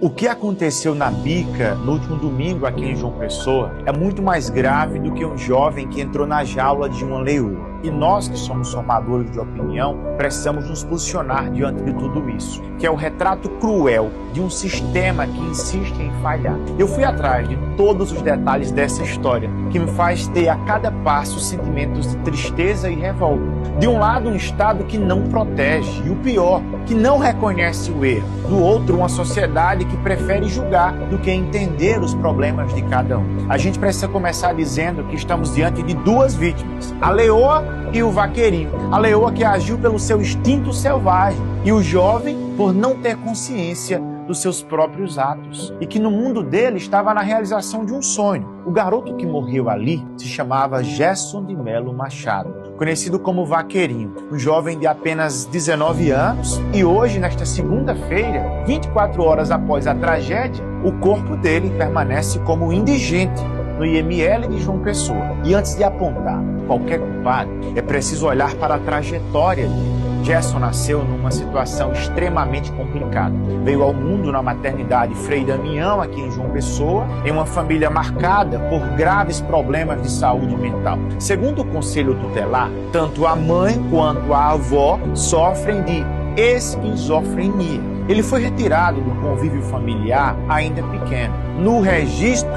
O que aconteceu na Bica no último domingo aqui em João Pessoa é muito mais grave do que um jovem que entrou na jaula de uma leoa. E nós que somos formadores de opinião precisamos nos posicionar diante de tudo isso, que é o retrato cruel de um sistema que insiste em falhar. Eu fui atrás de todos os detalhes dessa história, que me faz ter a cada passo sentimentos de tristeza e revolta. De um lado, um Estado que não protege, e o pior, que não reconhece o erro. Do outro, uma sociedade que prefere julgar do que entender os problemas de cada um. A gente precisa começar dizendo que estamos diante de duas vítimas, a leoa e o vaqueirinho. A leoa que agiu pelo seu instinto selvagem e o jovem por não ter consciência dos seus próprios atos e que no mundo dele estava na realização de um sonho. O garoto que morreu ali se chamava Gerson de Melo Machado, conhecido como Vaqueirinho, um jovem de apenas 19 anos e hoje, nesta segunda-feira, 24 horas após a tragédia, o corpo dele permanece como indigente no IML de João Pessoa. E antes de apontar qualquer culpado, é preciso olhar para a trajetória dele. Gerson nasceu numa situação extremamente complicada. Veio ao mundo na maternidade Frei Damião, aqui em João Pessoa, em uma família marcada por graves problemas de saúde mental. Segundo o Conselho Tutelar, tanto a mãe quanto a avó sofrem de esquizofrenia. Ele foi retirado do convívio familiar ainda pequeno. No registro,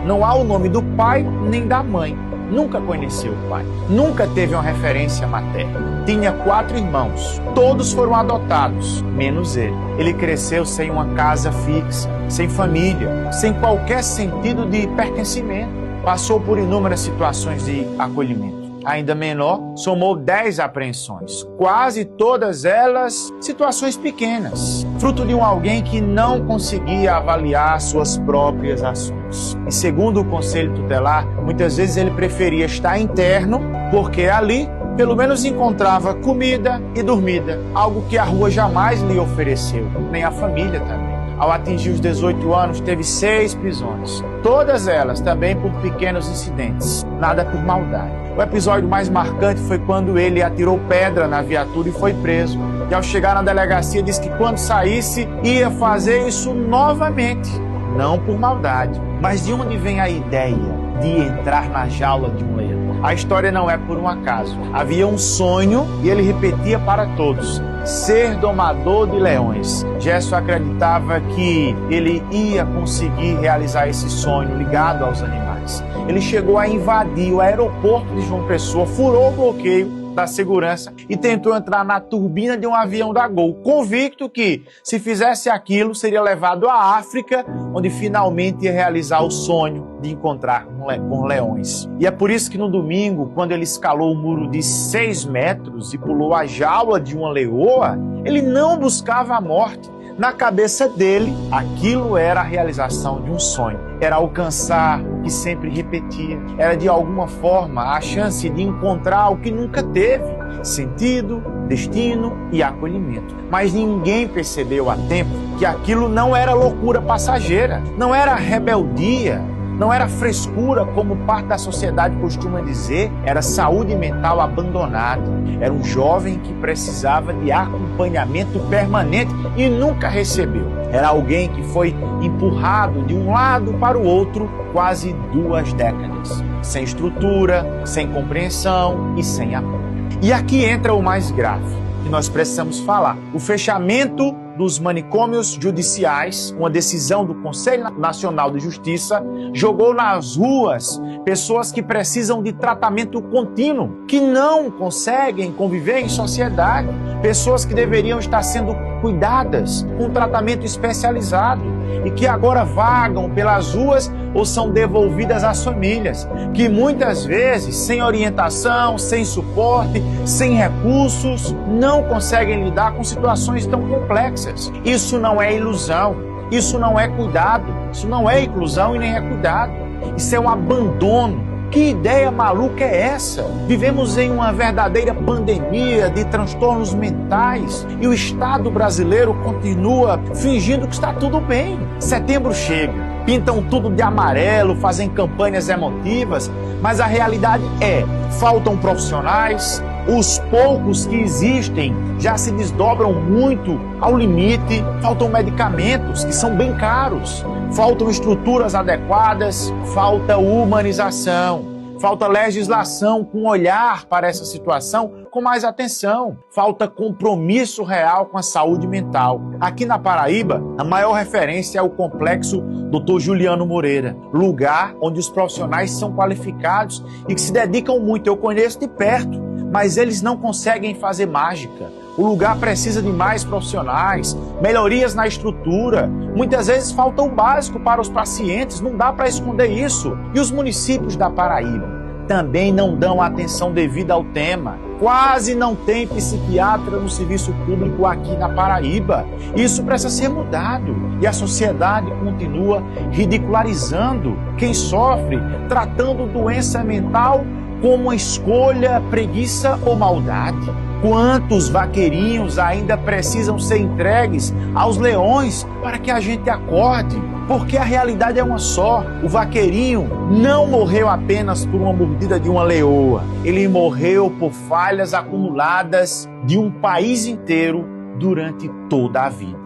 não há o nome do pai nem da mãe. Nunca conheceu o pai, nunca teve uma referência materna. Tinha 4 irmãos, todos foram adotados, menos ele. Ele cresceu sem uma casa fixa, sem família, sem qualquer sentido de pertencimento. Passou por inúmeras situações de acolhimento. Ainda menor, somou 10 apreensões, quase todas elas situações pequenas, fruto de alguém que não conseguia avaliar suas próprias ações. E segundo o Conselho Tutelar, muitas vezes ele preferia estar interno, porque ali pelo menos encontrava comida e dormida, algo que a rua jamais lhe ofereceu, nem a família também. Ao atingir os 18 anos, teve 6 prisões, todas elas também por pequenos incidentes, nada por maldade. O episódio mais marcante foi quando ele atirou pedra na viatura e foi preso. E ao chegar na delegacia disse que quando saísse ia fazer isso novamente, não por maldade. Mas de onde vem a ideia de entrar na jaula de um leão? A história não é por um acaso. Havia um sonho e ele repetia para todos: ser domador de leões. Gerson acreditava que ele ia conseguir realizar esse sonho ligado aos animais. Ele chegou a invadir o aeroporto de João Pessoa, furou o bloqueio da segurança e tentou entrar na turbina de um avião da Gol, convicto que, se fizesse aquilo, seria levado à África, onde finalmente ia realizar o sonho de encontrar com leões. E é por isso que no domingo, quando ele escalou o muro de 6 metros e pulou a jaula de uma leoa, ele não buscava a morte. Na cabeça dele, aquilo era a realização de um sonho. Era alcançar o que sempre repetia. Era, de alguma forma, a chance de encontrar o que nunca teve: sentido, destino e acolhimento. Mas ninguém percebeu a tempo que aquilo não era loucura passageira, não era rebeldia, não era frescura, como parte da sociedade costuma dizer, era saúde mental abandonada. Era um jovem que precisava de acompanhamento permanente e nunca recebeu. Era alguém que foi empurrado de um lado para o outro quase 2 décadas, sem estrutura, sem compreensão e sem apoio. E aqui entra o mais grave, que nós precisamos falar: o fechamento dos manicômios judiciais. Uma decisão do Conselho Nacional de Justiça jogou nas ruas pessoas que precisam de tratamento contínuo, que não conseguem conviver em sociedade, pessoas que deveriam estar sendo cuidadas com tratamento especializado e que agora vagam pelas ruas ou são devolvidas às famílias, que muitas vezes, sem orientação, sem suporte, sem recursos, não conseguem lidar com situações tão complexas. Isso não é ilusão, isso não é cuidado, isso não é inclusão e nem é cuidado. Isso é um abandono. Que ideia maluca é essa? Vivemos em uma verdadeira pandemia de transtornos mentais e o Estado brasileiro continua fingindo que está tudo bem. Setembro chega, pintam tudo de amarelo, fazem campanhas emotivas, mas a realidade é: faltam profissionais, Os poucos que existem já se desdobram muito ao limite. Faltam medicamentos que são bem caros, faltam estruturas adequadas, falta humanização. Falta legislação com olhar para essa situação com mais atenção. Falta compromisso real com a saúde mental. Aqui na Paraíba, a maior referência é o Complexo Dr. Juliano Moreira, lugar onde os profissionais são qualificados e que se dedicam muito. Eu conheço de perto, mas eles não conseguem fazer mágica. O lugar precisa de mais profissionais, melhorias na estrutura. Muitas vezes falta o básico para os pacientes, não dá para esconder isso. E os municípios da Paraíba também não dão atenção devida ao tema. Quase não tem psiquiatra no serviço público aqui na Paraíba. Isso precisa ser mudado. E a sociedade continua ridicularizando quem sofre, tratando doença mental como uma escolha, preguiça ou maldade. Quantos vaqueirinhos ainda precisam ser entregues aos leões para que a gente acorde? Porque a realidade é uma só. O vaqueirinho não morreu apenas por uma mordida de uma leoa. Ele morreu por falhas acumuladas de um país inteiro durante toda a vida.